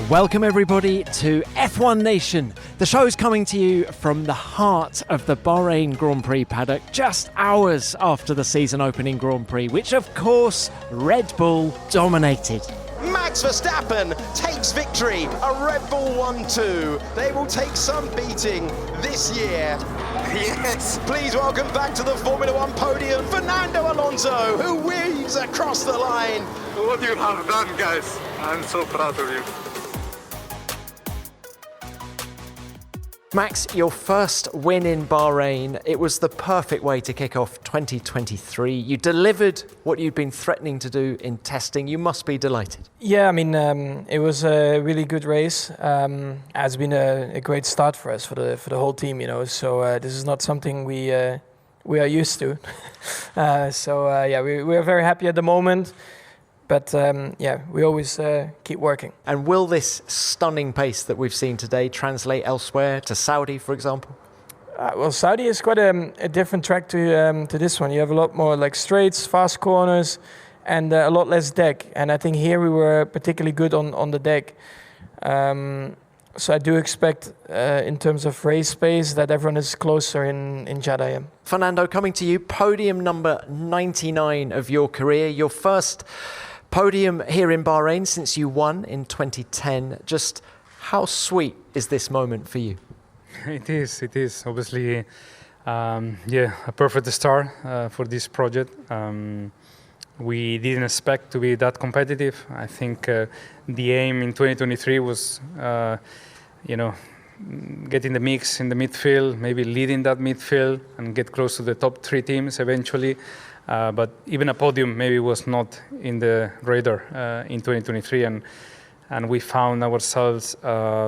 Welcome everybody to F1 Nation. The show's coming to you from the heart of the Bahrain Grand Prix paddock, just hours after the season opening Grand Prix, which of course Red Bull dominated. Max Verstappen takes victory, a Red Bull 1-2. They will take some beating this year. Yes. Please welcome back to the Formula One podium, Fernando Alonso, who weaves across the line. What you have done, guys. I'm so proud of you. Max, your first win in Bahrain. It was the perfect way to kick off 2023. You delivered what you'd been threatening to do in testing. You must be delighted. Yeah, I mean, it was a really good race. It's been a great start for us, for the whole team, you know. So this is not something we are used to. We are very happy at the moment. But we always keep working. And will this stunning pace that we've seen today translate elsewhere, to Saudi, for example? Well, Saudi is quite a different track to this one. You have a lot more like straights, fast corners, and a lot less deck. And I think here we were particularly good on the deck. So I do expect, in terms of race pace, that everyone is closer in Jeddah. Yeah. Fernando, coming to you, podium number 99 of your career, your first podium here in Bahrain since you won in 2010. Just how sweet is this moment for you? It is. Obviously, a perfect start for this project. We didn't expect to be that competitive. I think the aim in 2023 was, getting the mix in the midfield, maybe leading that midfield and get close to the top three teams eventually. But even a podium maybe was not in the radar in 2023, and we found ourselves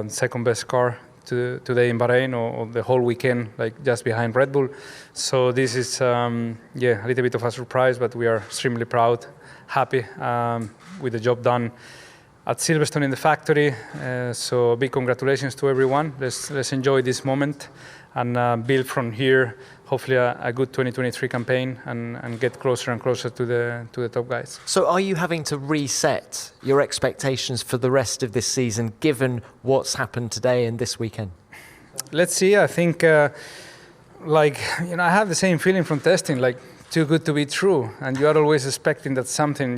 second best car today in Bahrain, or the whole weekend, like just behind Red Bull. So this is a little bit of a surprise, but we are extremely proud, happy with the job done at Silverstone in the factory. So big congratulations to everyone. Let's enjoy this moment and build from here, hopefully a good 2023 campaign and get closer and closer to the top guys. So are you having to reset your expectations for the rest of this season, given what's happened today and this weekend? Let's see. I think, I have the same feeling from testing, like too good to be true. And you are always expecting that something,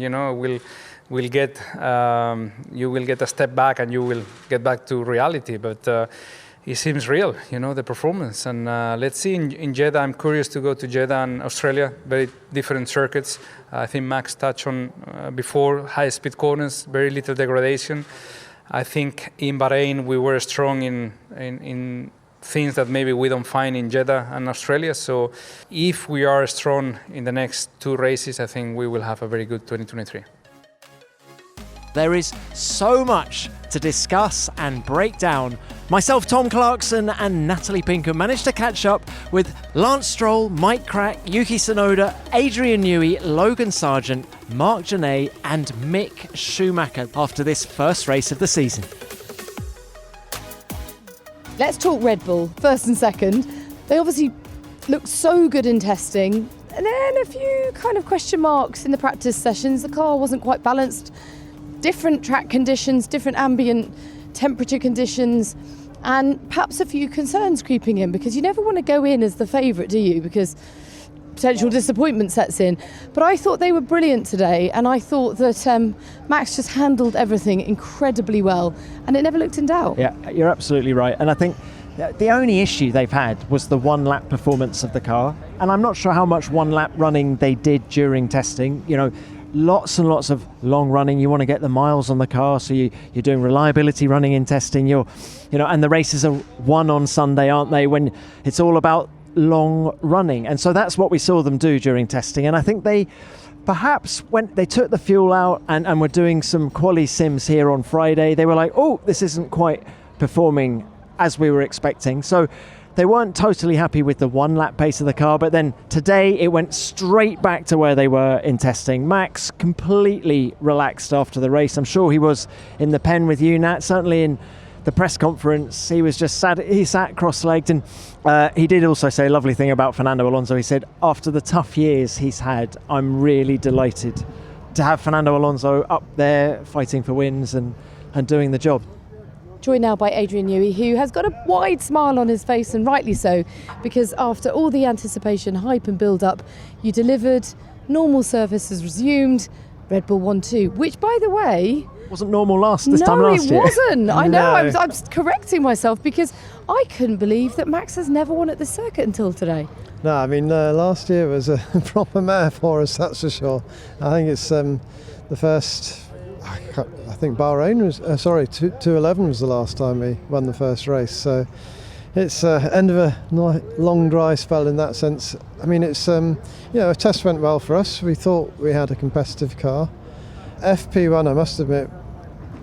will get, you will get a step back and you will get back to reality. But it seems real, the performance. And let's see in Jeddah. I'm curious to go to Jeddah and Australia, very different circuits. I think Max touched on before, high-speed corners, very little degradation. I think in Bahrain we were strong in things that maybe we don't find in Jeddah and Australia. So if we are strong in the next two races, I think we will have a very good 2023. There is so much to discuss and break down. Myself, Tom Clarkson, and Natalie Pinkham managed to catch up with Lance Stroll, Mike Krack, Yuki Tsunoda, Adrian Newey, Logan Sargeant, Marc Genet, and Mick Schumacher after this first race of the season. Let's talk Red Bull, first and second. They obviously looked so good in testing, and then a few kind of question marks in the practice sessions. The car wasn't quite balanced. Different track conditions, different ambient temperature conditions, and perhaps a few concerns creeping in, because you never want to go in as the favourite, do you? Because potential disappointment sets in. But I thought they were brilliant today, and I thought that Max just handled everything incredibly well, and it never looked in doubt. Yeah, you're absolutely right. And I think the only issue they've had was the one-lap performance of the car, and I'm not sure how much one-lap running they did during testing. Lots and lots of long running. You want to get the miles on the car, so you're doing reliability running in testing. And the races are won on Sunday, aren't they? When it's all about long running, and so that's what we saw them do during testing. And I think they perhaps when they took the fuel out and were doing some quali sims here on Friday, they were like, "Oh, this isn't quite performing as we were expecting." So they weren't totally happy with the one-lap pace of the car, but then today it went straight back to where they were in testing. Max completely relaxed after the race. I'm sure he was in the pen with you, Nat. Certainly in the press conference, he was just sad. He sat cross-legged, and he did also say a lovely thing about Fernando Alonso. He said, after the tough years he's had, I'm really delighted to have Fernando Alonso up there fighting for wins and doing the job. joined now by Adrian Newey, who has got a wide smile on his face, and rightly so, because after all the anticipation, hype and build-up, you delivered, normal service has resumed, Red Bull 1-2, which, by the way... Wasn't normal this time last year. No, it wasn't. I know, No. I'm correcting myself, because I couldn't believe that Max has never won at the circuit until today. No, I mean, last year was a proper mare for us, that's for sure. I think it's the first... I think Bahrain was, 211 was the last time we won the first race. So it's end of a long dry spell in that sense. I mean, it's, a test went well for us. We thought we had a competitive car. FP1, I must admit,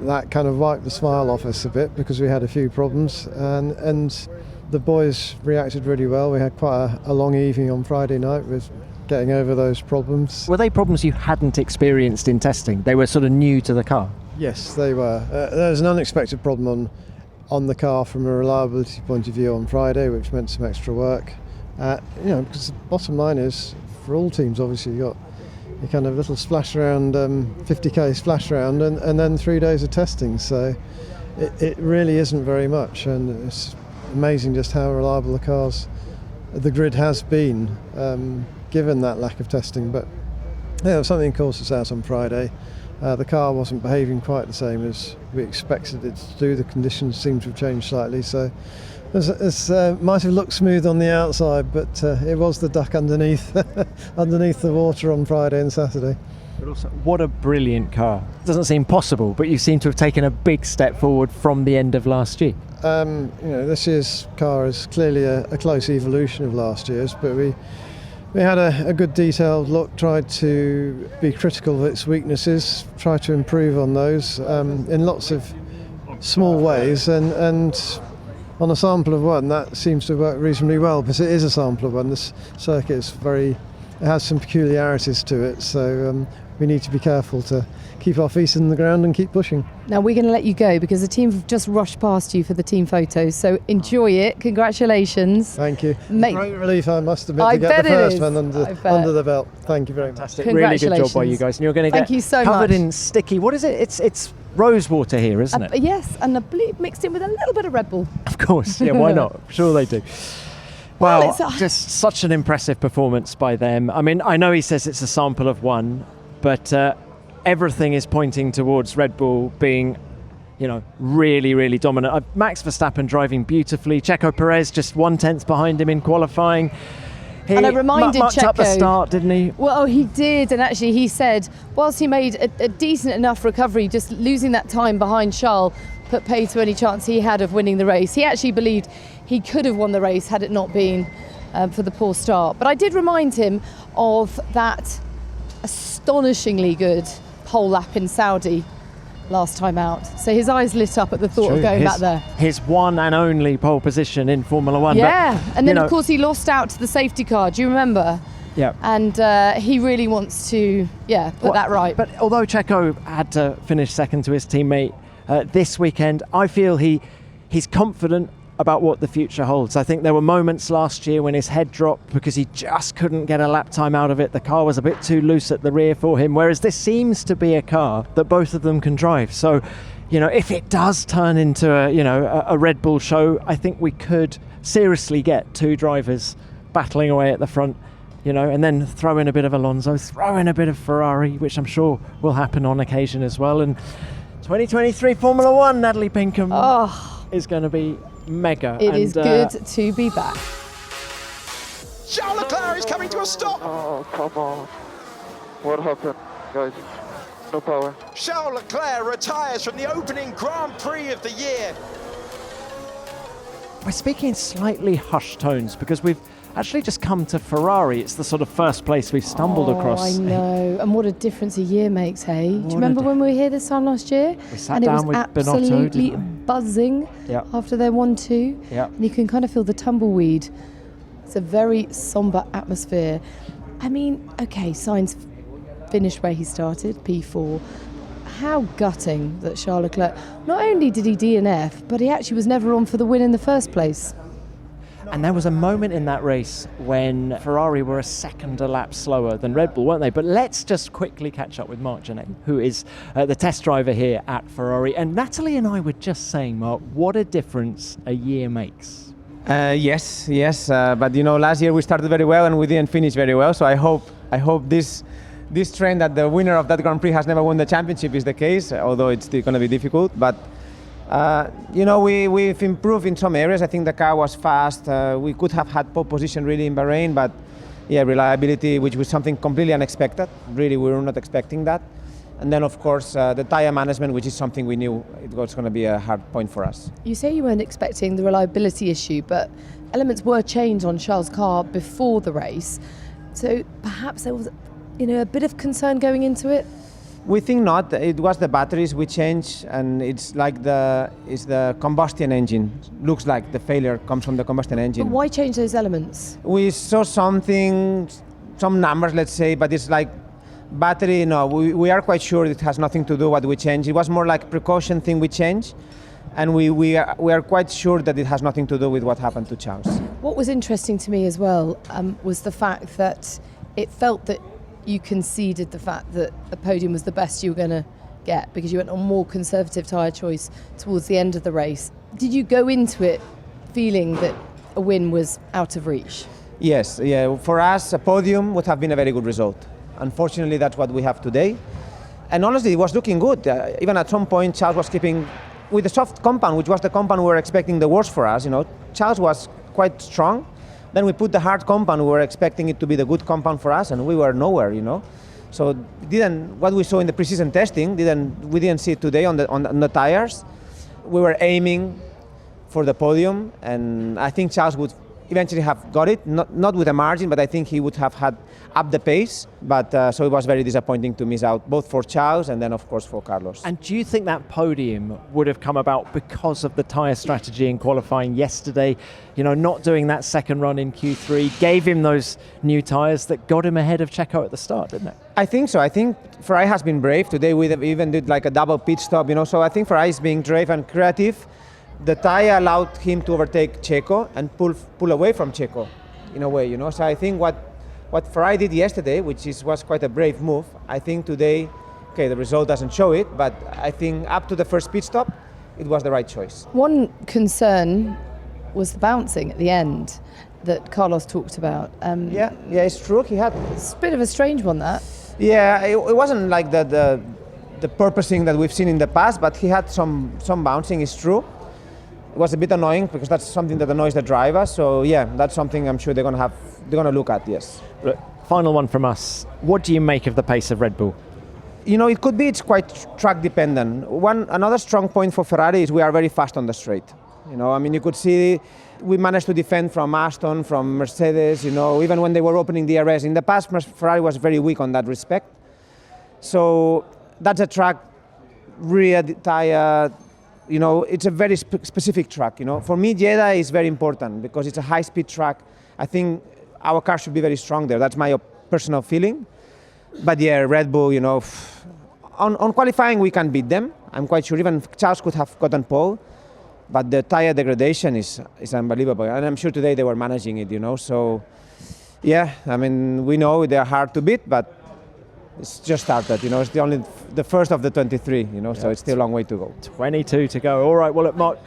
that kind of wiped the smile off us a bit because we had a few problems. And the boys reacted really well. We had quite a long evening on Friday night with getting over those problems. Were they problems you hadn't experienced in testing? They were sort of new to the car? Yes, they were. There was an unexpected problem on the car from a reliability point of view on Friday, which meant some extra work. Because the bottom line is, for all teams, obviously, you got your kind of little splash around, 50k splash around, and then 3 days of testing. So it really isn't very much, and it's amazing just how reliable the grid has been. Given that lack of testing, but something caused us out on Friday. The car wasn't behaving quite the same as we expected it to do. The conditions seem to have changed slightly, so it might have looked smooth on the outside, but it was the duck underneath the water on Friday and Saturday. But also, what a brilliant car. It doesn't seem possible, but you seem to have taken a big step forward from the end of last year. This year's car is clearly a close evolution of last year's, but we had a good detailed look, tried to be critical of its weaknesses, try to improve on those in lots of small ways, and on a sample of one that seems to work reasonably well, because it is a sample of one. This circuit is it has some peculiarities to it, so we need to be careful to keep our feet in the ground and keep pushing. Now we're going to let you go because the team have just rushed past you for the team photos, so enjoy it. Congratulations. Thank you. Great relief, I must admit, I to get the bet it first is. one under the belt. Thank you very much. Fantastic. Really good job by you guys. And you're going to get covered in sticky, what is it? It's rose water here, isn't it? Yes, and I believe mixed in with a little bit of Red Bull. Of course, yeah, why not? I'm sure they do. Wow, just such an impressive performance by them. I mean, I know he says it's a sample of one, but everything is pointing towards Red Bull being, really, really dominant. Max Verstappen driving beautifully. Checo Perez just 1/10 behind him in qualifying. And I reminded mucked Checo up the start, didn't he? Well, he did, and actually he said, whilst he made a decent enough recovery, just losing that time behind Charles put pay to any chance he had of winning the race. He actually believed he could have won the race had it not been for the poor start. But I did remind him of that astonishingly good pole lap in Saudi last time out. So his eyes lit up at the thought of going back there. His one and only pole position in Formula One. Yeah, but, and then of course he lost out to the safety car. Do you remember? Yeah. And he really wants to, put that right. But although Checo had to finish second to his teammate this weekend, I feel he's confident about what the future holds. I think there were moments last year when his head dropped because he just couldn't get a lap time out of it. The car was a bit too loose at the rear for him, whereas this seems to be a car that both of them can drive. So, if it does turn into a Red Bull show, I think we could seriously get two drivers battling away at the front, and then throw in a bit of Alonso, throw in a bit of Ferrari, which I'm sure will happen on occasion as well. And 2023 Formula One, Natalie Pinkham, is going to be mega. It is good to be back. Charles Leclerc is coming to a stop. Oh, come on. What happened, guys? No power. Charles Leclerc retires from the opening Grand Prix of the year. We're speaking in slightly hushed tones because we've actually just come to Ferrari. It's the sort of first place we've stumbled across. I know, and what a difference a year makes, hey? Do you remember when we were here this time last year? We sat down with Binotto, absolutely buzzing after their 1-2. Yeah. And you can kind of feel the tumbleweed. It's a very sombre atmosphere. I mean, okay, Sainz finished where he started, P4. How gutting that Charles Leclerc, not only did he DNF, but he actually was never on for the win in the first place. And there was a moment in that race when Ferrari were a second a lap slower than Red Bull, weren't they? But let's just quickly catch up with Mark Genet, who is the test driver here at Ferrari. And Natalie and I were just saying, Mark, what a difference a year makes. Yes. But last year we started very well and we didn't finish very well. So I hope this trend that the winner of that Grand Prix has never won the championship is the case, although it's still going to be difficult. But we've improved in some areas. I think the car was fast. We could have had pole position really in Bahrain, but reliability, which was something completely unexpected. Really, we were not expecting that. And then, of course, the tyre management, which is something we knew it was going to be a hard point for us. You say you weren't expecting the reliability issue, but elements were changed on Charles' car before the race. So perhaps there was a bit of concern going into it? We think not. It was the batteries we changed, and it's the combustion engine. Looks like the failure comes from the combustion engine. But why change those elements? We saw some numbers, let's say, but it's like battery. No, we are quite sure it has nothing to do with what we changed. It was more like a precaution thing we changed, and we are quite sure that it has nothing to do with what happened to Charles. What was interesting to me as well was the fact that it felt that you conceded the fact that the podium was the best you were going to get because you went on more conservative tyre choice towards the end of the race. Did you go into it feeling that a win was out of reach? Yes, for us a podium would have been a very good result. Unfortunately, that's what we have today. And honestly, it was looking good. Even at some point, Charles was keeping with the soft compound, which was the compound we were expecting the worst for us. Charles was quite strong. Then we put the hard compound. We were expecting it to be the good compound for us, and we were nowhere. So what we saw in the preseason testing we didn't see it today on the tires. We were aiming for the podium, and I think Charles would eventually have got it, not with a margin, but I think he would have had up the pace. But so it was very disappointing to miss out, both for Charles and then of course for Carlos. And do you think that podium would have come about because of the tyre strategy in qualifying yesterday? Not doing that second run in Q3 gave him those new tyres that got him ahead of Checo at the start, didn't it? I think so. I think Ferrari has been brave. Today we even did like a double pit stop, So I think Ferrari is being brave and creative. The tyre allowed him to overtake Checo and pull away from Checo, in a way, So I think what Ferrari did yesterday, which was quite a brave move, I think today, the result doesn't show it, but I think up to the first pit stop, it was the right choice. One concern was the bouncing at the end that Carlos talked about. It's true. It's a bit of a strange one, that. Yeah, it wasn't like the purposing that we've seen in the past, but he had some bouncing. It's true. It was a bit annoying because that's something that annoys the driver. So that's something I'm sure they're gonna look at. Yes. Final one from us. What do you make of the pace of Red Bull? It could be it's quite track dependent. Another strong point for Ferrari is we are very fast on the straight. You could see we managed to defend from Aston, from Mercedes. Even when they were opening DRS in the past, Ferrari was very weak on that respect. So that's a track, rear tire. It's a very specific track. For me, Jeddah is very important because it's a high-speed track. I think our car should be very strong there. That's my personal feeling. But Red Bull, on qualifying we can beat them. I'm quite sure. Even Charles could have gotten pole, but the tire degradation is unbelievable. And I'm sure today they were managing it. So, we know they are hard to beat, but it's just started, it's only the first of the 23, so it's still a long way to go. 22 to go. All right, well, look, Mark,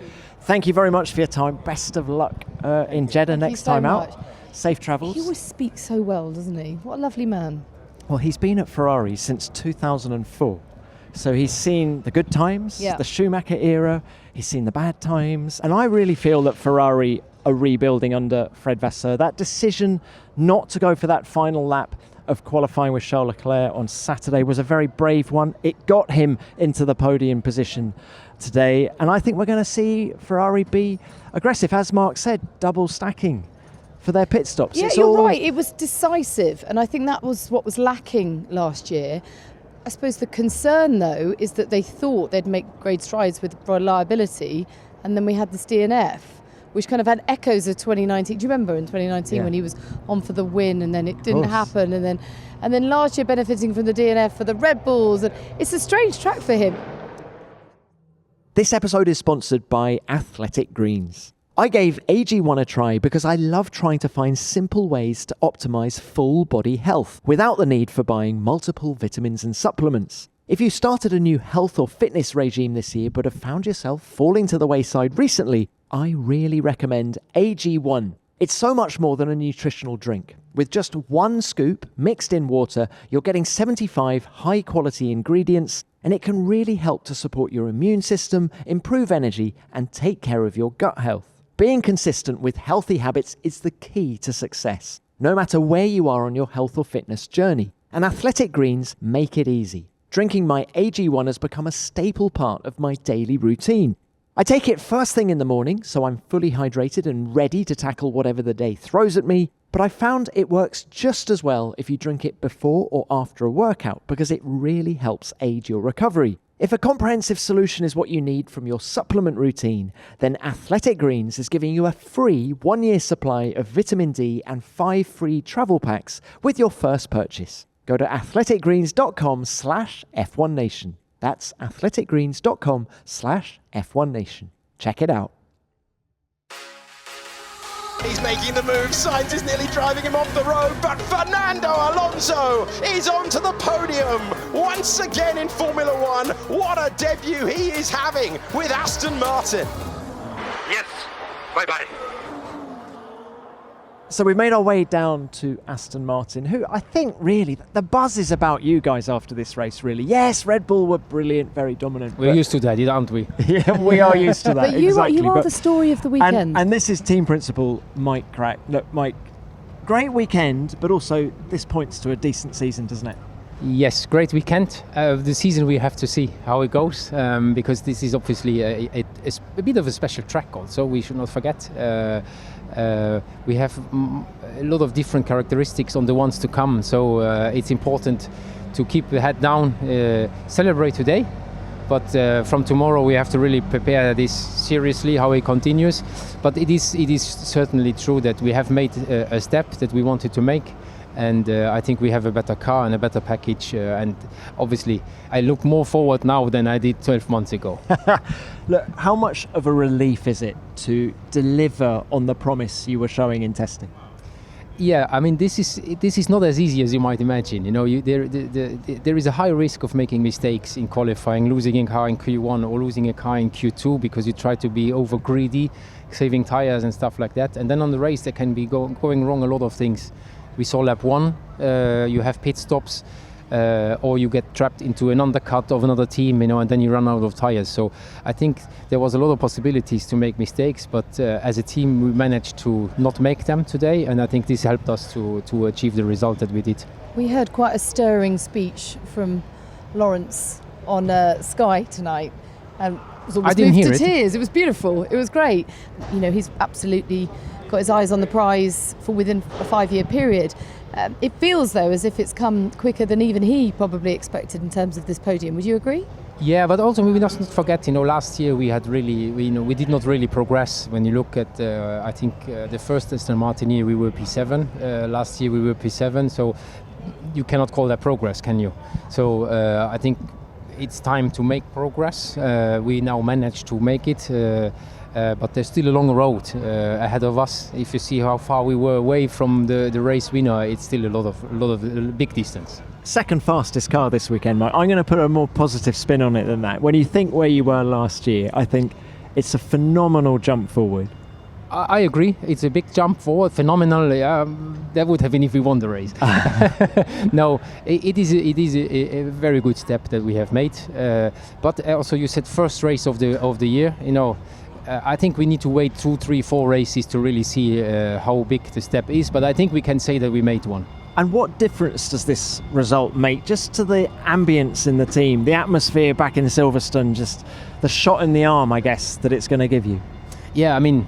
thank you very much for your time. Best of luck in Jeddah next time out. Safe travels. He always speaks so well, doesn't he? What a lovely man. Well, he's been at Ferrari since 2004. So he's seen the good times, the Schumacher era, he's seen the bad times. And I really feel that Ferrari are rebuilding under Fred Vasseur. That decision not to go for that final lap of qualifying with Charles Leclerc on Saturday was a very brave one. It got him into the podium position today. And I think we're going to see Ferrari be aggressive, as Mark said, double stacking for their pit stops. Yeah, you're right. It was decisive. And I think that was what was lacking last year. I suppose the concern, though, is that they thought they'd make great strides with reliability. And then we had this DNF, which kind of had echoes of 2019. Do you remember in 2019 when he was on for the win and then it didn't happen? And then last year benefiting from the DNF for the Red Bulls. And it's a strange track for him. This episode is sponsored by Athletic Greens. I gave AG1 a try because I love trying to find simple ways to optimize full body health without the need for buying multiple vitamins and supplements. If you started a new health or fitness regime this year but have found yourself falling to the wayside recently, I really recommend AG1. It's so much more than a nutritional drink. With just one scoop mixed in water, you're getting 75 high-quality ingredients, and it can really help to support your immune system, improve energy, and take care of your gut health. Being consistent with healthy habits is the key to success, no matter where you are on your health or fitness journey. And Athletic Greens make it easy. Drinking my AG1 has become a staple part of my daily routine. I take it first thing in the morning, so I'm fully hydrated and ready to tackle whatever the day throws at me, but I found it works just as well if you drink it before or after a workout because it really helps aid your recovery. If a comprehensive solution is what you need from your supplement routine, then Athletic Greens is giving you a free 1-year supply of vitamin D and 5 free travel packs with your first purchase. Go to athleticgreens.com/F1Nation. That's athleticgreens.com/F1Nation. Check it out. He's making the move, Sainz is nearly driving him off the road, but Fernando Alonso is onto the podium once again in Formula One. What a debut he is having with Aston Martin. Yes, bye-bye. So we've made our way down to Aston Martin, who I think really, the buzz is about you guys after this race, really. Yes, Red Bull were brilliant, very dominant. We're used to that, aren't we? Yeah, we are used to that, But you exactly. are the story of the weekend. And this is team principal Mike Krack. Look, Mike, great weekend, but also this points to a decent season, doesn't it? Yes, great weekend. The season we have to see how it goes, because this is obviously a bit of a special track also, we should not forget. We have a lot of different characteristics on the ones to come, so it's important to keep the head down, celebrate today, but from tomorrow we have to really prepare this seriously, how it continues. But it is certainly true that we have made a step that we wanted to make, and I think we have a better car and a better package, and obviously I look more forward now than I did 12 months ago. Look, how much of a relief is it to deliver on the promise you were showing in testing? Yeah, I mean, this is not as easy as you might imagine. You know, there is a high risk of making mistakes in qualifying, losing a car in Q1 or losing a car in Q2 because you try to be over greedy, saving tires and stuff like that. And then on the race, there can be going wrong a lot of things. We saw lap 1, you have pit stops, or you get trapped into an undercut of another team, you know, and then you run out of tires. So I think there was a lot of possibilities to make mistakes, but as a team we managed to not make them today, and I think this helped us to achieve the result that we did. We heard quite a stirring speech from Lawrence on Sky tonight. It was almost moved to tears. It was beautiful. It was great. You know, he's absolutely got his eyes on the prize for within a 5-year period. It feels, though, as if it's come quicker than even he probably expected in terms of this podium. Would you agree? Yeah, but also we must not forget, you know, last year we did not really progress. When you look at, I think the first Aston Martin year we were P7. Last year we were P7, so you cannot call that progress, can you? So I think it's time to make progress. We now managed to make it. But there's still a long road ahead of us. If you see how far we were away from the race winner, it's still a lot of big distance. Second fastest car this weekend, Mike. I'm going to put a more positive spin on it than that. When you think where you were last year, I think it's a phenomenal jump forward. I agree. It's a big jump forward, phenomenal. That would have been if we won the race. No, it is a very good step that we have made. But also, you said first race of the year. You know. I think we need to wait 2, 3, 4 races to really see how big the step is, but I think we can say that we made one. And what difference does this result make just to the ambience in the team, the atmosphere back in Silverstone, just the shot in the arm, I guess, that it's going to give you? Yeah, I mean,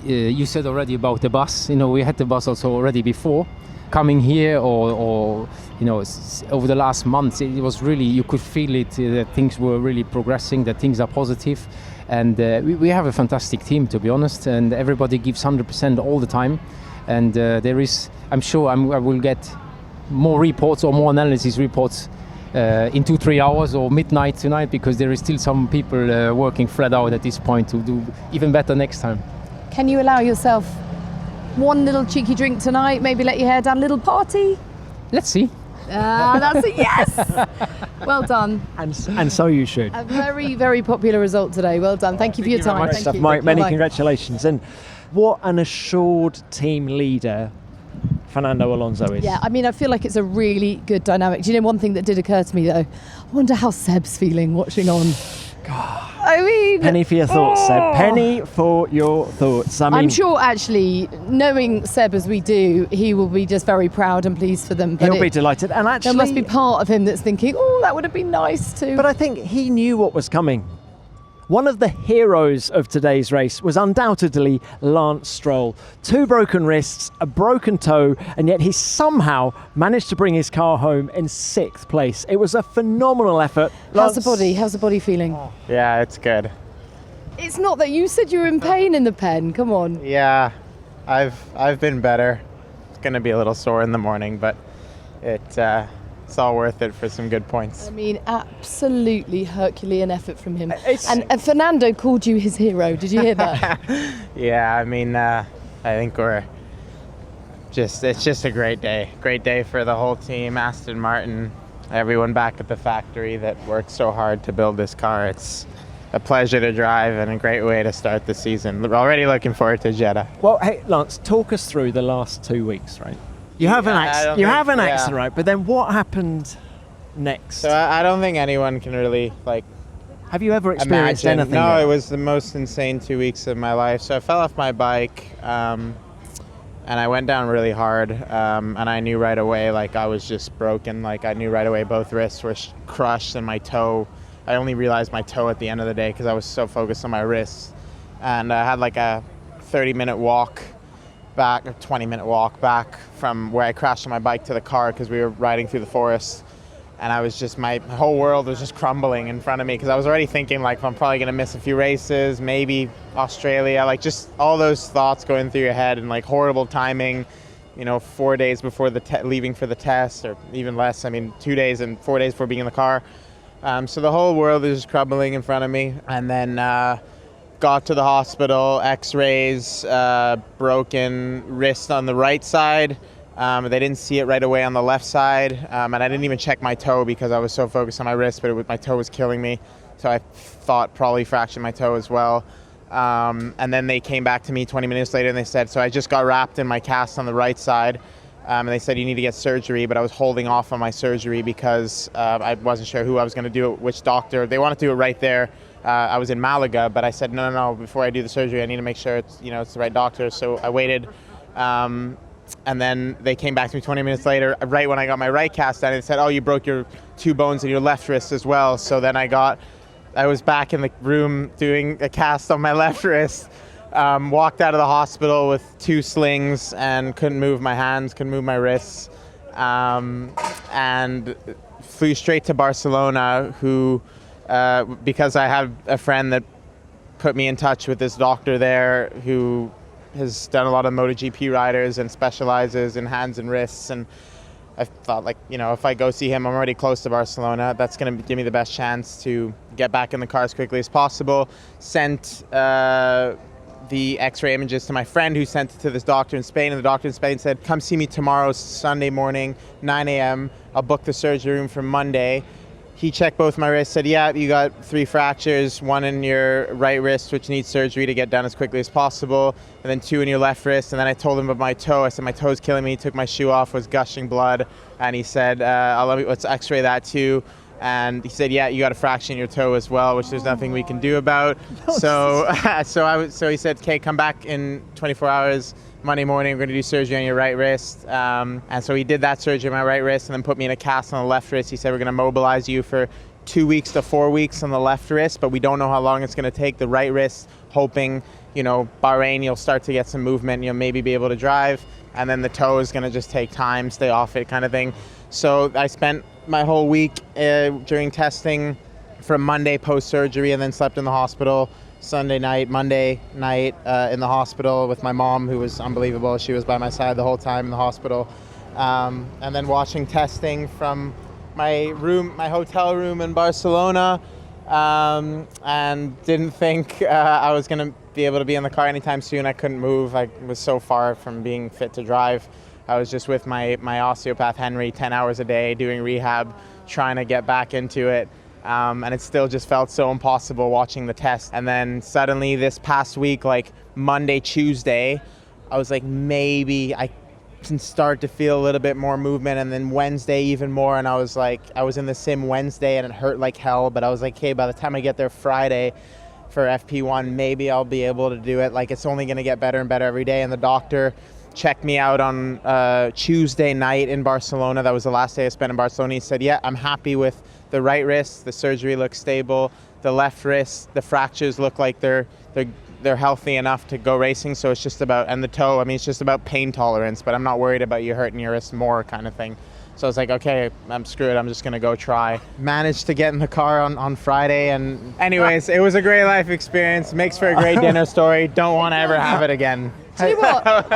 you said already about the bus. You know, we had the bus also already before. Coming here or you know, over the last months, it was really, you could feel it, that things were really progressing, that things are positive. And we have a fantastic team, to be honest, and everybody gives 100% all the time. And there is, I'm sure I will get more reports or more analysis reports in 2-3 hours or midnight tonight, because there is still some people working flat out at this point to do even better next time. Can you allow yourself one little cheeky drink tonight? Maybe let your hair down, a little party? Let's see. That's a yes! Well done. And so you should. A very, very popular result today. Well done. Thank you for your time. Great stuff, Mike. Many congratulations. And what an assured team leader Fernando Alonso is. Yeah, I mean, I feel like it's a really good dynamic. Do you know one thing that did occur to me, though? I wonder how Seb's feeling watching on. God. I mean... Penny for your thoughts, Seb. Penny for your thoughts. I mean, I'm sure, actually, knowing Seb as we do, he will be just very proud and pleased for them. He'll be delighted. And actually... There must be part of him that's thinking, oh, that would have been nice too. But I think he knew what was coming. One of the heroes of today's race was undoubtedly Lance Stroll. 2 broken wrists, a broken toe, and yet he somehow managed to bring his car home in 6th place. It was a phenomenal effort. How's the body feeling? Yeah, it's good. It's not that you said you were in pain in the pen. Come on. Yeah, I've been better. It's going to be a little sore in the morning, but it's all worth it for some good points. I mean, absolutely Herculean effort from him. And Fernando called you his hero. Did you hear that? Yeah, I mean, I think it's just a great day. Great day for the whole team, Aston Martin, everyone back at the factory that worked so hard to build this car. It's a pleasure to drive and a great way to start the season. We're already looking forward to Jeddah. Well, hey, Lance, talk us through the last 2 weeks, right? You have an accident, right? But then what happened next? So I don't think anyone can really, have you ever experienced anything? No, yet? it was the most insane 2 weeks of my life. So I fell off my bike, and I went down really hard, and I knew right away, I was just broken. I knew right away both wrists were crushed, and my toe, I only realized my toe at the end of the day because I was so focused on my wrists. And I had a 30-minute walk back, a 20-minute walk back from where I crashed on my bike to the car because we were riding through the forest. And I was just, my whole world was just crumbling in front of me because I was already thinking I'm probably going to miss a few races, maybe Australia, just all those thoughts going through your head, and horrible timing, 4 days before leaving for the test, or even less, 2 days and 4 days before being in the car. So the whole world is just crumbling in front of me. And then got to the hospital, x-rays, broken wrist on the right side. They didn't see it right away on the left side, and I didn't even check my toe because I was so focused on my wrist, but my toe was killing me, so I thought probably fractured my toe as well. And then they came back to me 20 minutes later and they said, so I just got wrapped in my cast on the right side, and they said you need to get surgery, but I was holding off on my surgery because I wasn't sure who I was going to do it, which doctor. They wanted to do it right there. I was in Malaga, but I said, no, before I do the surgery, I need to make sure it's the right doctor, so I waited. And then they came back to me 20 minutes later, right when I got my right cast done, and said, oh, you broke your 2 bones in your left wrist as well. So then I was back in the room doing a cast on my left wrist, walked out of the hospital with 2 slings and couldn't move my hands, couldn't move my wrists, and flew straight to Barcelona, because I have a friend that put me in touch with this doctor there who has done a lot of MotoGP riders and specializes in hands and wrists, and I thought if I go see him, I'm already close to Barcelona, that's going to give me the best chance to get back in the car as quickly as possible. Sent the x-ray images to my friend who sent it to this doctor in Spain, and the doctor in Spain said, come see me tomorrow, Sunday morning, 9 a.m. I'll book the surgery room for Monday. He checked both my wrists, said, yeah, you got 3 fractures, 1 in your right wrist, which needs surgery to get done as quickly as possible, and then 2 in your left wrist. And then I told him about my toe. I said, my toe's killing me. He took my shoe off, was gushing blood, and he said, let's x-ray that too. And he said, yeah, you got a fracture in your toe as well, which there's nothing we can do about. So he said, okay, come back in 24 hours. Monday morning, we're going to do surgery on your right wrist. And so he did that surgery on my right wrist and then put me in a cast on the left wrist. He said, we're going to mobilize you for 2 weeks to 4 weeks on the left wrist, but we don't know how long it's going to take. The right wrist, hoping, Bahrain, you'll start to get some movement, you'll maybe be able to drive. And then the toe is going to just take time, stay off it kind of thing. So I spent my whole week during testing from Monday post-surgery, and then slept in the hospital Sunday night, Monday night in the hospital with my mom, who was unbelievable. She was by my side the whole time in the hospital. And then watching testing from my hotel room in Barcelona, and didn't think I was going to be able to be in the car anytime soon. I couldn't move. I was so far from being fit to drive. I was just with my osteopath Henry 10 hours a day doing rehab, trying to get back into it. And it still just felt so impossible watching the test. And then suddenly this past week, like Monday, Tuesday, I was like, maybe I can start to feel a little bit more movement. And then Wednesday even more. And I was in the sim Wednesday and it hurt like hell. But I was like, hey, by the time I get there Friday for FP1, maybe I'll be able to do it. Like, it's only going to get better and better every day. And the doctor checked me out on Tuesday night in Barcelona. That was the last day I spent in Barcelona. He said, yeah, I'm happy with the right wrist. The surgery looks stable. The left wrist, the fractures look like they're healthy enough to go racing. So it's just about, and the toe, I mean, it's just about pain tolerance, but I'm not worried about you hurting your wrist more kind of thing. So I was like, okay, I'm screwed. I'm just going to go try. Managed to get in the car on Friday. And anyways, it was a great life experience. Makes for a great dinner story. Don't want to ever have it again. Do you know what?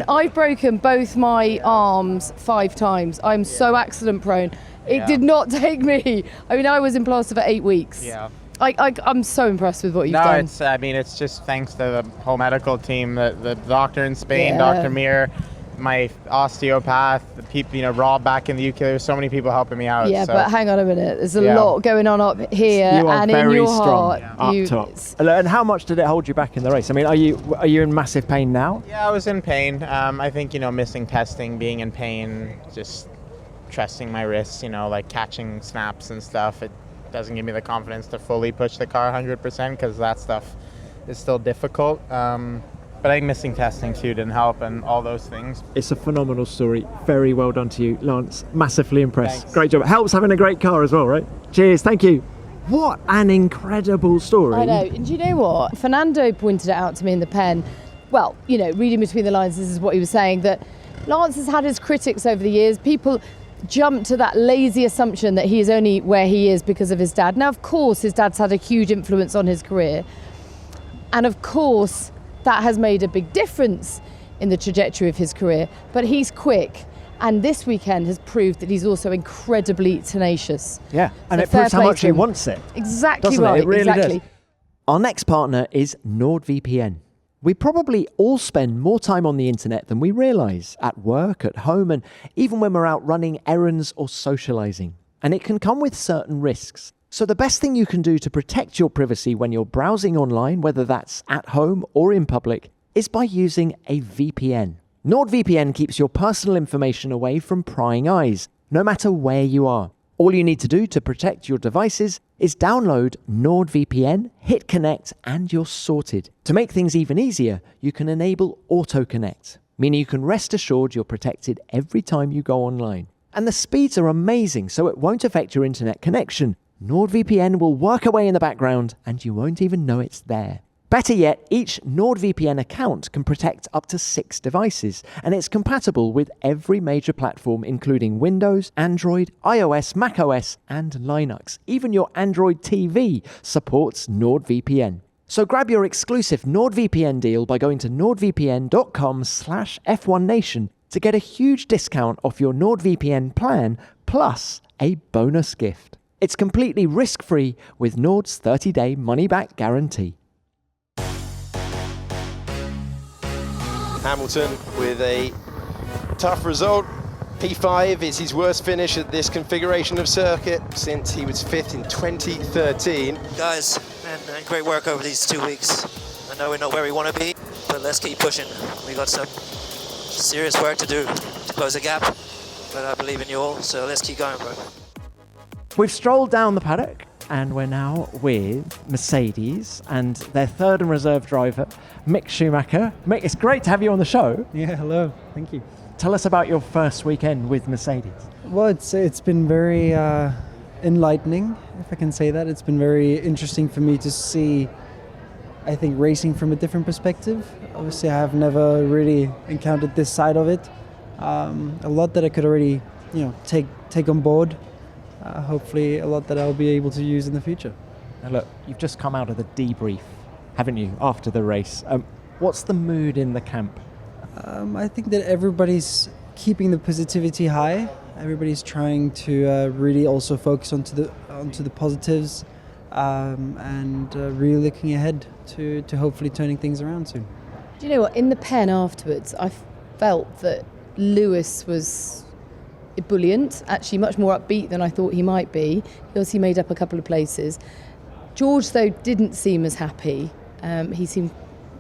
I've broken both my arms 5 times. I'm so accident prone. It did not take me. I mean, I was in plaster for 8 weeks. Yeah. I'm so impressed with what you've done. It's just thanks to the whole medical team, the doctor in Spain, Dr. Mir, my osteopath, the people, Rob back in the UK. There's so many people helping me out. Yeah, so. but hang on a minute. There's a lot going on up here and in your heart. Up top. And how much did it hold you back in the race? I mean, are you in massive pain now? Yeah, I was in pain. I think, missing testing, being in pain, just trusting my wrists, like catching snaps and stuff. It doesn't give me the confidence to fully push the car 100% because that stuff is still difficult. But I think missing testing too didn't help and all those things. It's a phenomenal story. Very well done to you, Lance. Massively impressed. Thanks. Great job. It helps having a great car as well, right? Cheers. Thank you. What an incredible story. I know. And do you know what? Fernando pointed it out to me in the pen. Well, reading between the lines, this is what he was saying, that Lance has had his critics over the years. People jump to that lazy assumption that he is only where he is because of his dad. Now, of course, his dad's had a huge influence on his career. And of course, that has made a big difference in the trajectory of his career. But he's quick. And this weekend has proved that he's also incredibly tenacious. Yeah, and So it proves fair how play much to he him. wants it. Exactly Doesn't right. it? It really exactly. does. Our next partner is NordVPN. We probably all spend more time on the internet than we realise, at work, at home, and even when we're out running errands or socialising. And it can come with certain risks. So the best thing you can do to protect your privacy when you're browsing online, whether that's at home or in public, is by using a VPN. NordVPN keeps your personal information away from prying eyes, no matter where you are. All you need to do to protect your devices is download NordVPN, hit connect, and you're sorted. To make things even easier, you can enable auto connect, meaning you can rest assured you're protected every time you go online. And the speeds are amazing, so it won't affect your internet connection. NordVPN will work away in the background, and you won't even know it's there. Better yet, each NordVPN account can protect up to 6 devices, and it's compatible with every major platform including Windows, Android, iOS, macOS, and Linux. Even your Android TV supports NordVPN. So grab your exclusive NordVPN deal by going to nordvpn.com/F1Nation to get a huge discount off your NordVPN plan plus a bonus gift. It's completely risk-free with Nord's 30-day money-back guarantee. Hamilton with a tough result. P5 is his worst finish at this configuration of circuit since he was 5th in 2013. Guys, man, great work over these 2 weeks. I know we're not where we want to be, but let's keep pushing. We got some serious work to do to close the gap, but I believe in you all, so let's keep going, bro. We've strolled down the paddock and we're now with Mercedes and their third and reserve driver, Mick Schumacher. Mick, it's great to have you on the show. Yeah, hello. Thank you. Tell us about your first weekend with Mercedes. Well, it's been very enlightening, if I can say that. It's been very interesting for me to see, I think, racing from a different perspective. Obviously, I have never really encountered this side of it. A lot that I could already, take on board. Hopefully a lot that I'll be able to use in the future. Now look, you've just come out of the debrief, haven't you, after the race. What's the mood in the camp? I think that everybody's keeping the positivity high. Everybody's trying to really also focus onto the positives and really looking ahead to hopefully turning things around soon. Do you know what? In the pen afterwards, I felt that Lewis was ebullient, actually much more upbeat than I thought he might be. He obviously made up a couple of places. George, though, didn't seem as happy. He seemed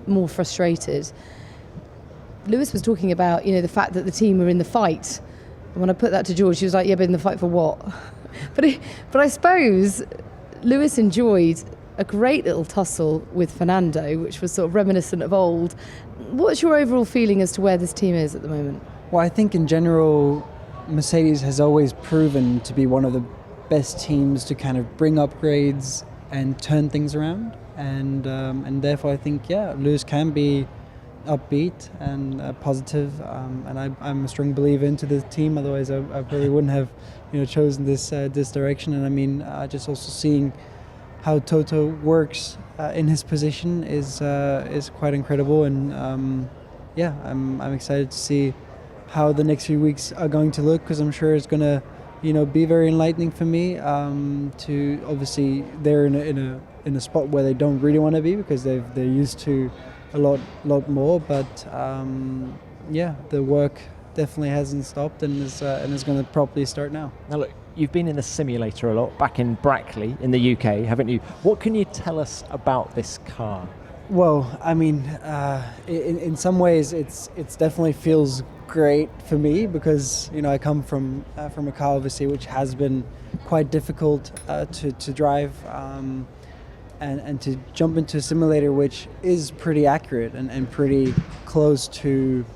more frustrated. Lewis was talking about, the fact that the team were in the fight. And when I put that to George, he was like, yeah, but in the fight for what? But I suppose Lewis enjoyed a great little tussle with Fernando, which was sort of reminiscent of old. What's your overall feeling as to where this team is at the moment? Well, I think in general, Mercedes has always proven to be one of the best teams to kind of bring upgrades and turn things around. And therefore, I think, Lewis can be upbeat and positive. And I'm a strong believer into the team. Otherwise, I probably wouldn't have, chosen this direction. And I mean, just also seeing how Toto works in his position is quite incredible. And I'm excited to see how the next few weeks are going to look, because I'm sure it's going to, be very enlightening for me. To obviously they're in a spot where they don't really want to be, because they're used to a lot more. But the work definitely hasn't stopped and is going to properly start now. Now look, you've been in the simulator a lot, back in Brackley in the UK, haven't you? What can you tell us about this car? Well, I mean, in some ways, it's definitely feels great for me, because I come from a car obviously which has been quite difficult to drive, and to jump into a simulator which is pretty accurate and pretty close to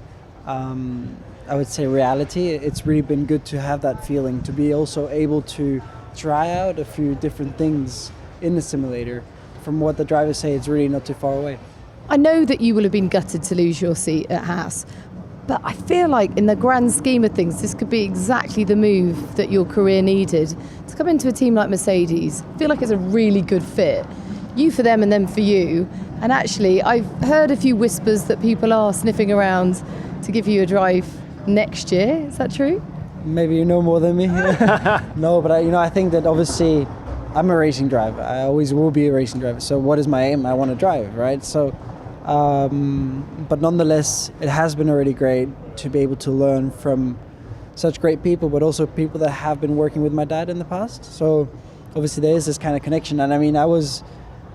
I would say reality. It's really been good to have that feeling, to be also able to try out a few different things in the simulator. From what the drivers say, it's really not too far away. I know that you will have been gutted to lose your seat at Haas, but I feel like in the grand scheme of things, this could be exactly the move that your career needed. To come into a team like Mercedes, I feel like it's a really good fit. You for them and them for you. And actually, I've heard a few whispers that people are sniffing around to give you a drive next year. Is that true? Maybe you know more than me. No, but I think that obviously I'm a racing driver. I always will be a racing driver. So what is my aim? I want to drive, right? So, but nonetheless, it has been already great to be able to learn from such great people, but also people that have been working with my dad in the past. So obviously there is this kind of connection. And I mean, I was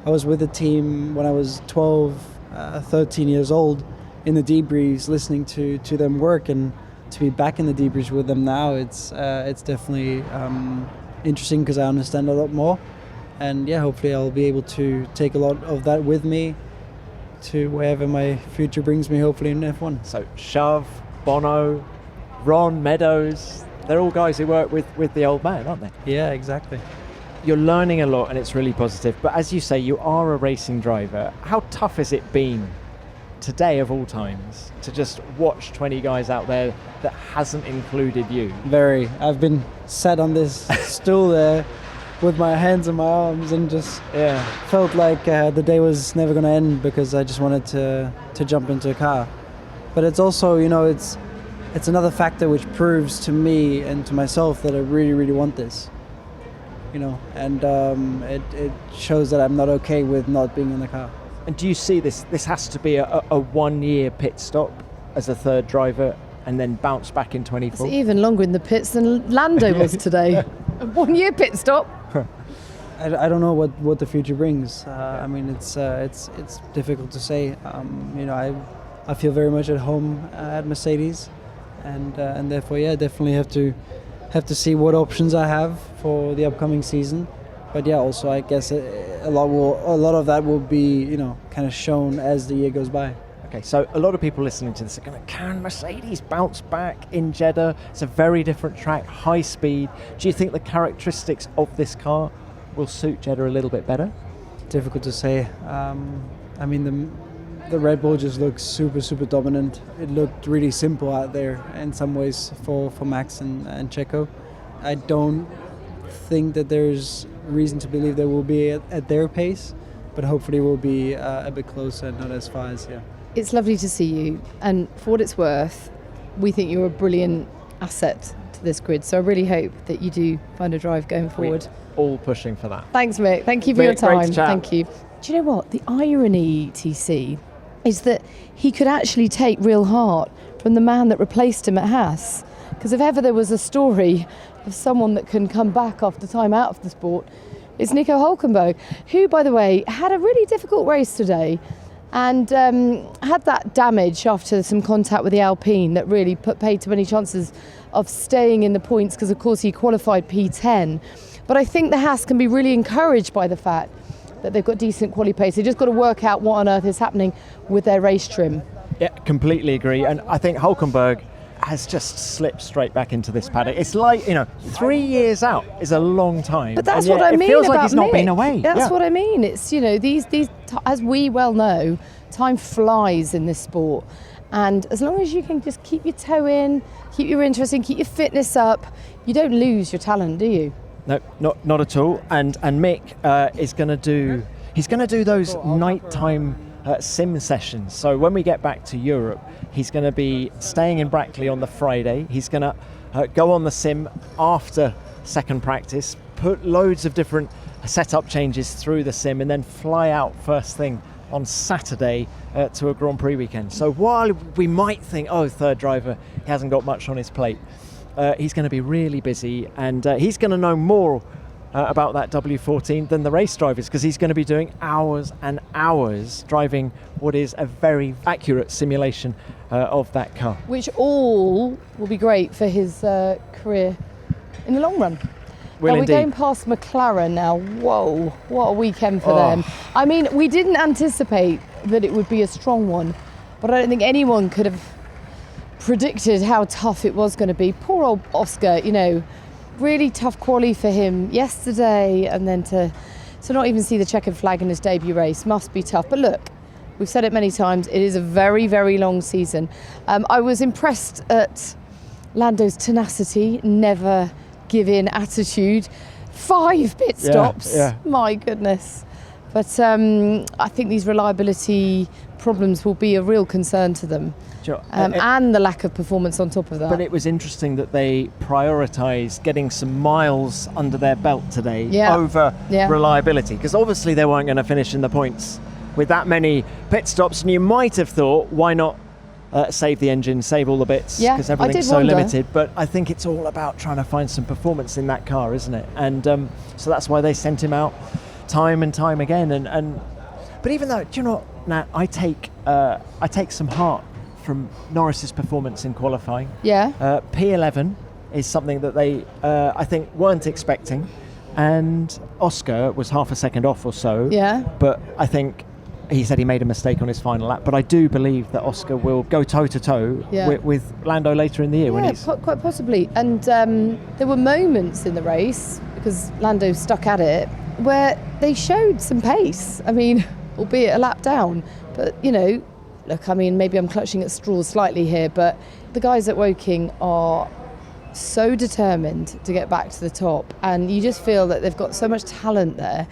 with the team when I was 12, 13 years old in the debriefs, listening to them work, and to be back in the debriefs with them now, it's definitely interesting, because I understand a lot more. And hopefully I'll be able to take a lot of that with me to wherever my future brings me, hopefully in F1. So Shove, Bono, Ron, Meadows, they're all guys who work with the old man, aren't they? Yeah, exactly. You're learning a lot and it's really positive, but as you say, you are a racing driver. How tough has it been today of all times to just watch 20 guys out there that hasn't included you? Very. I've been sat on this stool there with my hands in my arms and just felt like the day was never going to end, because I just wanted to jump into a car. But it's also, it's another factor which proves to me and to myself that I really, really want this. And it shows that I'm not okay with not being in the car. And do you see this has to be a 1 year pit stop as a third driver and then bounce back in 24? It's even longer in the pits than Lando was today. A 1 year pit stop. I don't know what the future brings. I mean, it's difficult to say. I feel very much at home at Mercedes, and therefore, definitely have to see what options I have for the upcoming season. But also I guess a lot of that will be kind of shown as the year goes by. Okay, so a lot of people listening to this are going, can Mercedes bounce back in Jeddah? It's a very different track, high speed. Do you think the characteristics of this car will suit Jeddah a little bit better? Difficult to say. I mean, the Red Bull just looks super, super dominant. It looked really simple out there in some ways for Max and Checo. I don't think that there's reason to believe they will be at their pace, but hopefully we'll be a bit closer, not as far as here. It's lovely to see you, and for what it's worth, we think you're a brilliant asset to this grid. So I really hope that you do find a drive going forward. We're all pushing for that. Thanks, Mick. Thank you for Mick, your time. great to chat. Thank you. Do you know what? The irony, TC, is that he could actually take real heart from the man that replaced him at Haas. Because if ever there was a story of someone that can come back after time out of the sport, it's Nico Hülkenberg, who, by the way, had a really difficult race today and had that damage after some contact with the Alpine that really paid too many chances of staying in the points, because, of course, he qualified P10. But I think the Haas can be really encouraged by the fact that they've got decent quali pace. They've just got to work out what on earth is happening with their race trim. Yeah, completely agree. And I think Hülkenberg has just slipped straight back into this paddock. It's like, 3 years out is a long time. But that's and what I mean. It feels about like he's not Mick. been away. That's what I mean. It's, these as we well know, time flies in this sport. And as long as you can just keep your toe in, keep your interest in, keep your fitness up, you don't lose your talent, do you? No, not at all. And Mick is going to do. He's going to do those nighttime sim sessions. So when we get back to Europe, he's going to be staying in Brackley on the Friday. He's going to go on the sim after second practice, put loads of different setup changes through the sim, and then fly out first thing on Saturday to a Grand Prix weekend. So while we might think, third driver, he hasn't got much on his plate, he's going to be really busy, and he's going to know more about that W14 than the race drivers, because he's going to be doing hours and hours driving what is a very accurate simulation of that car. Which all will be great for his career in the long run. Will we're indeed. going past McLaren now. Whoa, what a weekend for them. I mean, we didn't anticipate that it would be a strong one, but I don't think anyone could have predicted how tough it was going to be. Poor old Oscar, really tough quali for him yesterday, and then to not even see the checkered flag in his debut race must be tough. But look, we've said it many times, it is a very, very long season. I was impressed at Lando's tenacity, never give in attitude. 5 pit stops, my goodness. But I think these reliability problems will be a real concern to them. Sure. And the lack of performance on top of that. But it was interesting that they prioritised getting some miles under their belt today over reliability, because obviously they weren't going to finish in the points with that many pit stops, and you might have thought, why not save the engine, save all the bits, because everything's so limited. But I think it's all about trying to find some performance in that car, isn't it? And so that's why they sent him out time and time again. But even though, do you know what, Nat, I take some heart from Norris's performance in qualifying. P11 is something that they I think weren't expecting, and Oscar was half a second off or so. But I think he said he made a mistake on his final lap, but I do believe that Oscar will go toe-to-toe with Lando later in the year. When he's quite possibly. And there were moments in the race, because Lando stuck at it, where they showed some pace. I mean, albeit a lap down, but look, I mean, maybe I'm clutching at straws slightly here, but the guys at Woking are so determined to get back to the top, and you just feel that they've got so much talent there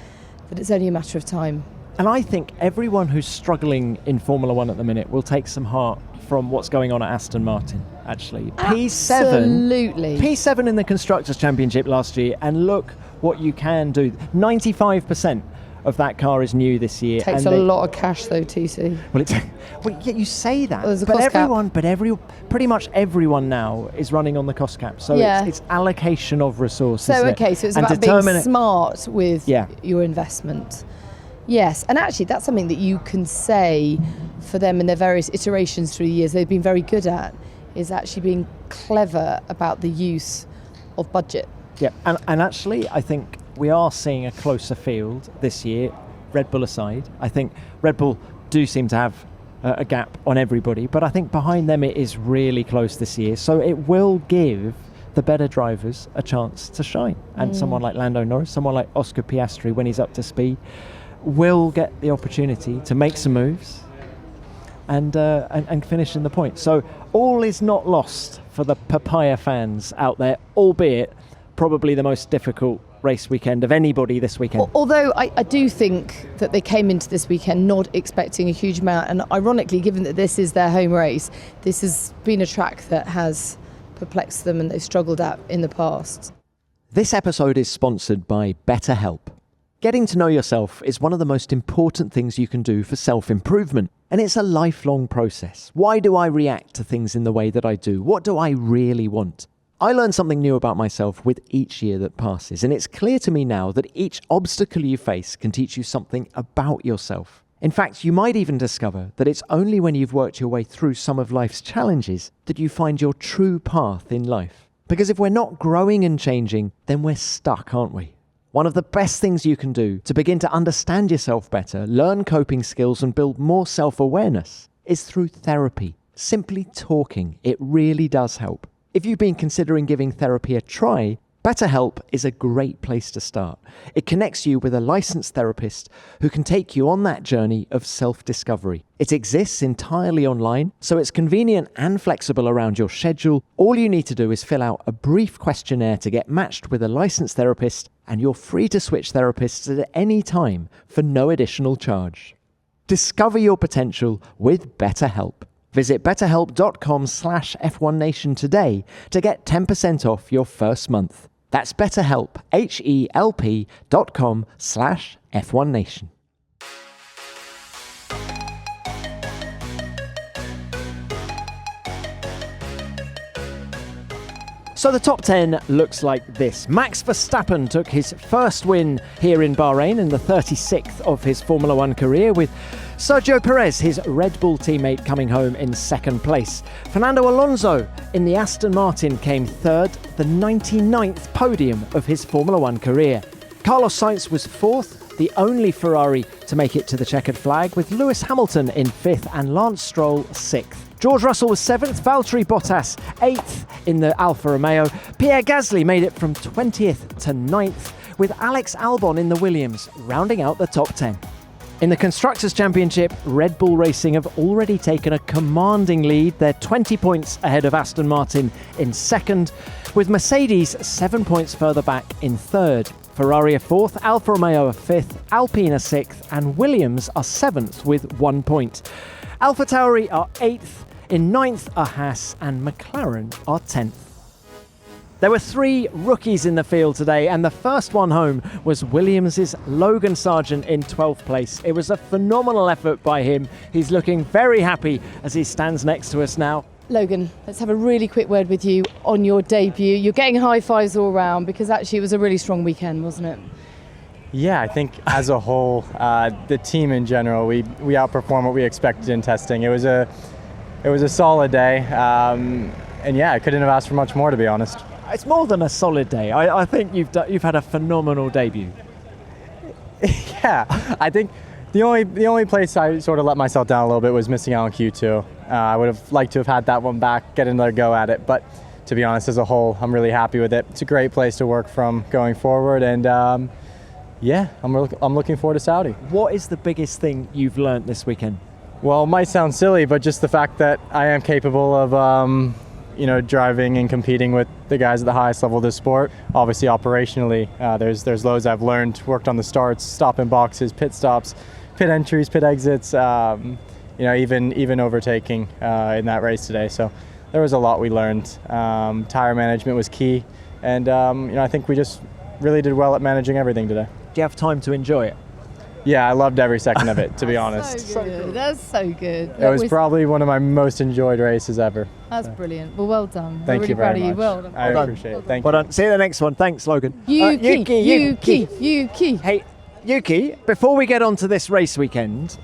that it's only a matter of time. And I think everyone who's struggling in Formula One at the minute will take some heart from what's going on at Aston Martin, actually. Absolutely. P7 in the Constructors' Championship last year, and look what you can do. 95% of that car is new this year. Takes a lot of cash though, TC. Well, yeah, you say that, there's a but cost pretty much everyone now is running on the cost cap. So it's allocation of resources. So it's about being smart with your investment. Yes, and actually that's something that you can say for them in their various iterations through the years they've been very good at, is actually being clever about the use of budget. Yeah, and actually I think we are seeing a closer field this year, Red Bull aside. I think Red Bull do seem to have a gap on everybody, but I think behind them it is really close this year. So it will give the better drivers a chance to shine. And someone like Lando Norris, someone like Oscar Piastri, when he's up to speed, will get the opportunity to make some moves and finish in the points. So all is not lost for the papaya fans out there, albeit probably the most difficult race weekend of anybody this weekend. Although I do think that they came into this weekend not expecting a huge amount, and ironically, given that this is their home race, this has been a track that has perplexed them and they've struggled at in the past. This episode is sponsored by BetterHelp. Getting to know yourself is one of the most important things you can do for self-improvement, and it's a lifelong process. Why do I react to things in the way that I do? What do I really want? I learn something new about myself with each year that passes, and it's clear to me now that each obstacle you face can teach you something about yourself. In fact, you might even discover that it's only when you've worked your way through some of life's challenges that you find your true path in life. Because if we're not growing and changing, then we're stuck, aren't we? One of the best things you can do to begin to understand yourself better, learn coping skills and build more self-awareness is through therapy. Simply talking, it really does help. If you've been considering giving therapy a try, BetterHelp is a great place to start. It connects you with a licensed therapist who can take you on that journey of self-discovery. It exists entirely online, so it's convenient and flexible around your schedule. All you need to do is fill out a brief questionnaire to get matched with a licensed therapist, and you're free to switch therapists at any time for no additional charge. Discover your potential with BetterHelp. Visit betterhelp.com/F1Nation today to get 10% off your first month. That's BetterHelp, HELP.com/F1Nation. So the top 10 looks like this. Max Verstappen took his first win here in Bahrain in the 36th of his Formula One career, with Sergio Perez, his Red Bull teammate, coming home in second place. Fernando Alonso in the Aston Martin came third, the 99th podium of his Formula One career. Carlos Sainz was fourth, the only Ferrari to make it to the checkered flag, with Lewis Hamilton in fifth and Lance Stroll sixth. George Russell was 7th, Valtteri Bottas 8th in the Alfa Romeo. Pierre Gasly made it from 20th to 9th, with Alex Albon in the Williams rounding out the top 10. In the Constructors' Championship, Red Bull Racing have already taken a commanding lead. They're 20 points ahead of Aston Martin in second, with Mercedes 7 points further back in third. Ferrari are fourth, Alfa Romeo are fifth, Alpine are sixth, and Williams are seventh with 1 point. AlphaTauri are eighth, in ninth are Haas, and McLaren are 10th. There were 3 rookies in the field today, and the first one home was Williams' Logan Sargeant in 12th place. It was a phenomenal effort by him. He's looking very happy as he stands next to us now. Logan, let's have a really quick word with you on your debut. You're getting high fives all around because actually it was a really strong weekend, wasn't it? Yeah, I think as a whole, the team in general, we outperformed what we expected in testing. It was a solid day, and yeah, I couldn't have asked for much more, to be honest. It's more than a solid day. I think you've had a phenomenal debut. Yeah, I think the only place I sort of let myself down a little bit was missing out on Q2. I would have liked to have had that one back, get another go at it, but to be honest, as a whole, I'm really happy with it. It's a great place to work from going forward, and yeah, I'm looking forward to Saudi. What is the biggest thing you've learnt this weekend? Well, it might sound silly, but just the fact that I am capable of driving and competing with the guys at the highest level of this sport. Obviously, operationally, there's loads I've learned, worked on the starts, stopping boxes, pit stops, pit entries, pit exits, even overtaking in that race today. So there was a lot we learned. Tire management was key, and I think we just really did well at managing everything today. Do you have time to enjoy it? Yeah, I loved every second of it, to be honest. So good. That's so good. It was probably one of my most enjoyed races ever. That's brilliant. Well, well done. Thank you very much. Well done. I appreciate it. Thank you. Well done. See you at the next one. Thanks, Logan. Yuki. Hey, Yuki, before we get on to this race weekend,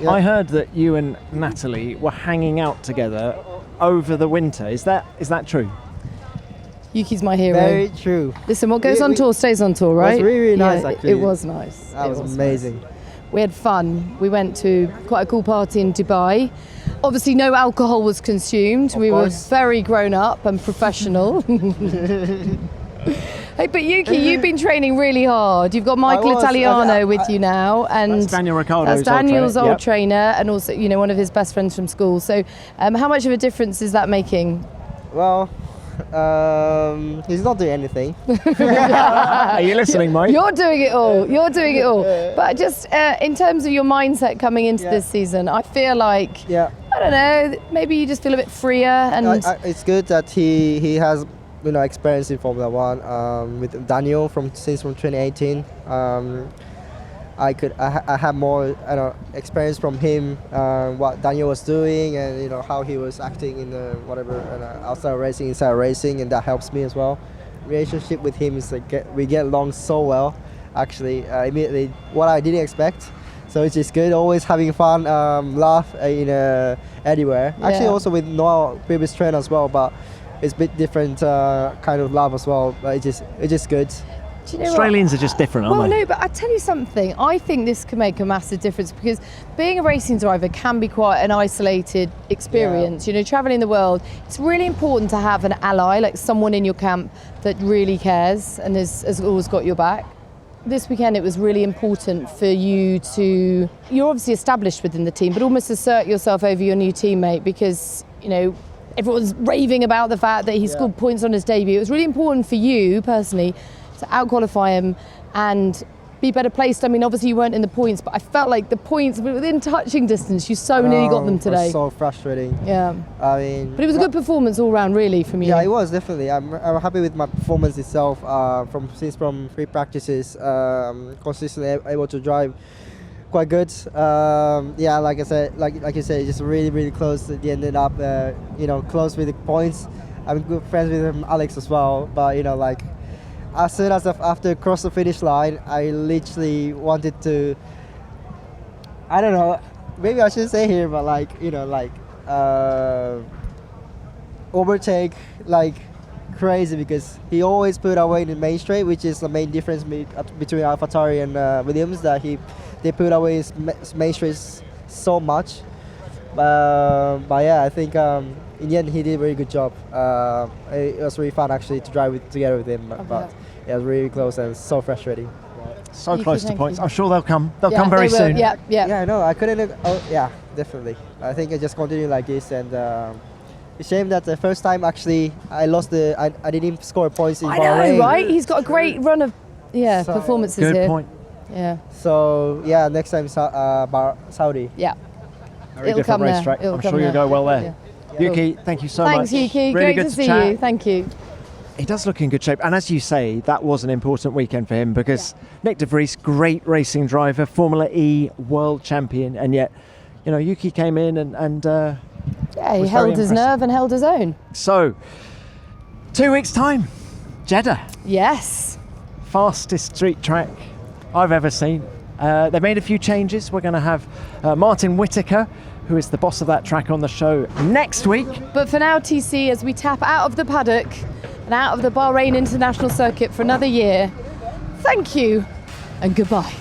I heard that you and Natalie were hanging out together over the winter. Is that true? Yuki's my hero. Very true. Listen, what goes on tour stays on tour, right? It was really nice, actually. It was nice. That was amazing. Nice. We had fun. We went to quite a cool party in Dubai. Obviously, no alcohol was consumed. We were very grown up and professional. Hey, but Yuki, you've been training really hard. You've got Michael Italiano with you now, and that's Daniel Ricciardo's Daniel's old trainer, and also one of his best friends from school. So, how much of a difference is that making? Well, he's not doing anything. Are you listening, Mike? You're doing it all. But just in terms of your mindset coming into this season, I feel like I don't know, maybe you just feel a bit freer and... It's good that he has, experience in Formula One with Daniel since 2018. I have more experience from him, what Daniel was doing, and how he was acting in outside racing, inside racing, and that helps me as well. Relationship with him is we get along so well. Actually, immediately what I didn't expect. So it's just good, always having fun, laugh anywhere. Yeah. Actually, also with Noah, previous trainer as well, but it's a bit different kind of love as well. But it's just good. Do you know Australians are just different, aren't well, they? no, but I tell you something. I think this can make a massive difference because being a racing driver can be quite an isolated experience. Traveling the world, it's really important to have an ally, like someone in your camp that really cares and has always got your back. This weekend, it was really important for you to. You're obviously established within the team, but almost assert yourself over your new teammate because everyone's raving about the fact that he scored points on his debut. It was really important for you personally to out-qualify him and be better placed. I mean, obviously you weren't in the points, but I felt like the points were within touching distance. You so nearly got them today. It was so frustrating. Yeah. I mean... But it was a good performance all round, really, from you. Yeah, it was, definitely. I'm happy with my performance itself. From free practices, consistently able to drive quite good. Like I said, like you said, just really, really close. They ended up, close with the points. I'm good friends with Alex as well, but as soon as after cross the finish line, I literally wanted to, I don't know, maybe I shouldn't say here, but overtake like crazy because he always put away in the main straight, which is the main difference between AlphaTauri and Williams, that they put away his main straights so much. But yeah, I think in the end he did a very good job. It was really fun actually to drive together with him, but it was really close and so frustrating. So close to points. I'm sure they'll come. They'll come very soon. Yeah. Yeah, I know. I couldn't. Yeah, definitely. I think I just continue like this, and it's a shame that the first time actually I lost I didn't score points in Bahrain. I know, right? He's got a great run of performances here. Good point. Yeah. So yeah, next time Saudi. Yeah. Very different racetrack. I'm sure you'll go well there. Yeah. Yuki, thank you so much. Thanks, Yuki. Really Great good to see chat. you. Thank you. He does look in good shape, and as you say, that was an important weekend for him because Nick de Vries, great racing driver, Formula E world champion, and yet, Yuki came in and he held his nerve and held his own. So, 2 weeks' time, Jeddah. Yes. Fastest street track I've ever seen. They made a few changes. We're going to have Martin Whittaker, who is the boss of that track, on the show next week. But for now, TC, as we tap out of the paddock and out of the Bahrain International Circuit for another year, thank you and goodbye.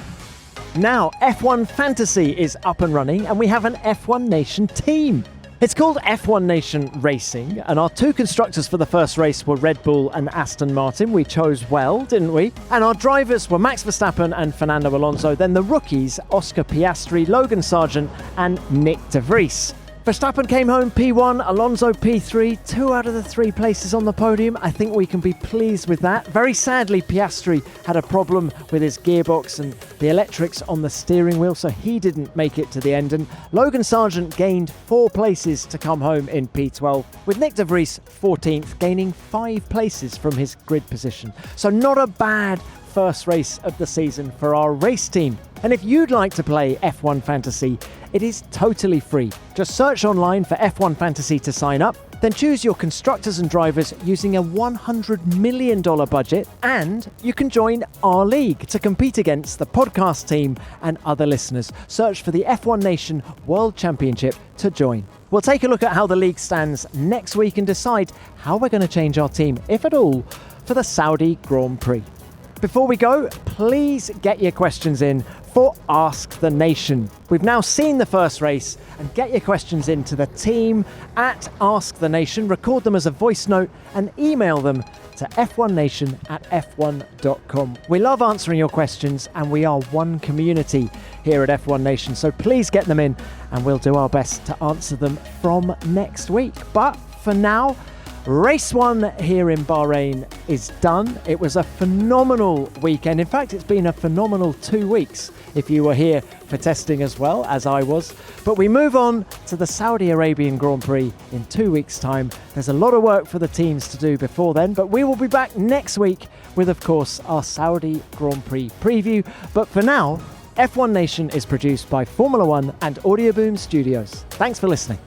Now, F1 Fantasy is up and running, and we have an F1 Nation team. It's called F1 Nation Racing, and our two constructors for the first race were Red Bull and Aston Martin. We chose well, didn't we? And our drivers were Max Verstappen and Fernando Alonso, then the rookies, Oscar Piastri, Logan Sargeant and Nick de Vries. Verstappen came home P1, Alonso P3, 2 out of the 3 places on the podium. I think we can be pleased with that. Very sadly, Piastri had a problem with his gearbox and the electrics on the steering wheel, so he didn't make it to the end. And Logan Sargeant gained 4 places to come home in P12, with Nick de Vries 14th, gaining 5 places from his grid position. So not a bad first race of the season for our race team. And if you'd like to play F1 Fantasy, it is totally free. Just search online for F1 Fantasy to sign up, then choose your constructors and drivers using a $100 million budget, and you can join our league to compete against the podcast team and other listeners. Search for the F1 Nation World Championship to join. We'll take a look at how the league stands next week and decide how we're going to change our team, if at all, for the Saudi Grand Prix. Before we go, please get your questions in for Ask the Nation. We've now seen the first race, and get your questions in to the team at Ask the Nation. Record them as a voice note and email them to f1nation@f1.com. We love answering your questions, and we are one community here at F1 Nation, so please get them in and we'll do our best to answer them from next week. But for now, Race 1 here in Bahrain is done. It was a phenomenal weekend. In fact, it's been a phenomenal 2 weeks if you were here for testing as well, as I was. But we move on to the Saudi Arabian Grand Prix in 2 weeks' time. There's a lot of work for the teams to do before then, but we will be back next week with, of course, our Saudi Grand Prix preview. But for now, F1 Nation is produced by Formula One and Audioboom Studios. Thanks for listening.